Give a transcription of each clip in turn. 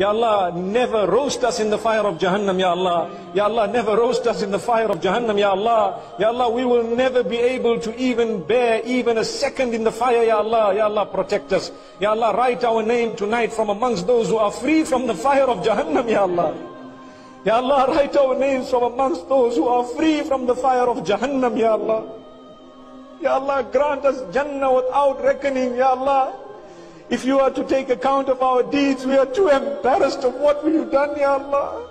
Ya Allah, never roast us in the fire of Jahannam, Ya Allah. Ya Allah, never roast us in the fire of Jahannam, Ya Allah. Ya Allah, we will never be able to even bear even a second in the fire, Ya Allah. Ya Allah, protect us. Ya Allah, write our name tonight from amongst those who are free from the fire of Jahannam, Ya Allah. Ya Allah, write our names from amongst those who are free from the fire of Jahannam, Ya Allah. Ya Allah, grant us Jannah without reckoning, Ya Allah. If you are to take account of our deeds, we are too embarrassed of what we have done, Ya Allah.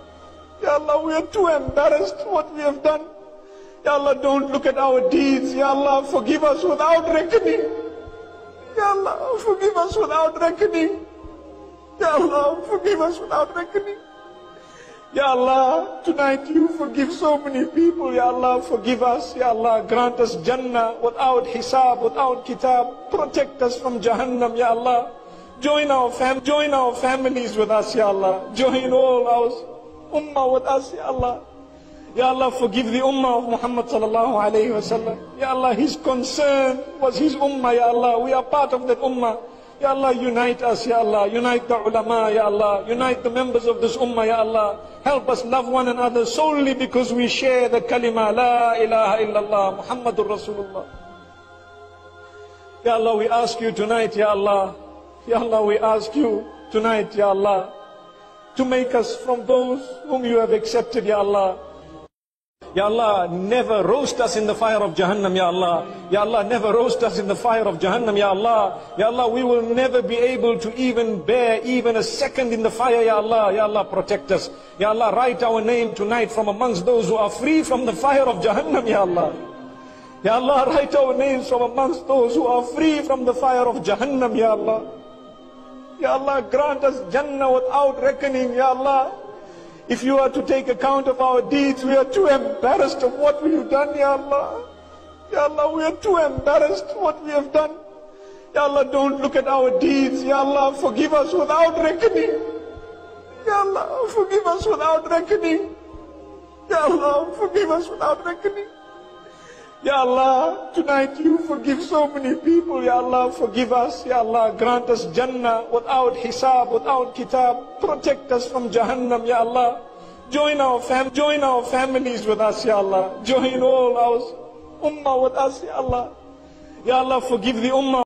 Ya Allah, we are too embarrassed what we have done. Ya Allah, don't look at our deeds. Ya Allah, forgive us without reckoning. Ya Allah, forgive us without reckoning. Ya Allah, forgive us without reckoning. Ya Allah, tonight you forgive so many people. Ya Allah, forgive us. Ya Allah, grant us Jannah without hisab, without kitab. Protect us from Jahannam, Ya Allah. Join our families with us, Ya Allah. Join all our ummah with us, Ya Allah. Ya Allah, forgive the ummah of Muhammad sallallahu alayhi wa sallam. Ya Allah, his concern was his ummah, Ya Allah. We are part of that ummah. Ya Allah, unite us, Ya Allah. Unite the ulama, Ya Allah. Unite the members of this ummah, Ya Allah. Help us love one another solely because we share the kalima, La ilaha illallah, Muhammadur Rasulullah. Ya Allah, we ask you tonight, Ya Allah. Ya Allah, we ask you tonight, Ya Allah, to make us from those whom you have accepted, Ya Allah. Ya Allah, never roast us in the fire of Jahannam, Ya Allah. Ya Allah, never roast us in the fire of Jahannam, Ya Allah. Ya Allah, we will never be able to even bear even a second in the fire, Ya Allah. Ya Allah, protect us. Ya Allah, write our name tonight from amongst those who are free from the fire of Jahannam, Ya Allah. Ya Allah, write our names from amongst those who are free from the fire of Jahannam, Ya Allah. Ya Allah, grant us Jannah without reckoning, Ya Allah. If you are to take account of our deeds, we are too embarrassed of what we have done, Ya Allah. Ya Allah, we are too embarrassed what we have done. Ya Allah, don't look at our deeds. Ya Allah, forgive us without reckoning. Ya Allah, forgive us without reckoning. Ya Allah, forgive us without reckoning. Ya Allah, tonight you forgive so many people. Ya Allah, forgive us. Ya Allah, grant us Jannah without hisab, without kitab. Protect us from Jahannam, Ya Allah. Join our families with us, Ya Allah. Join all our ummah with us, Ya Allah. Ya Allah, forgive the ummah.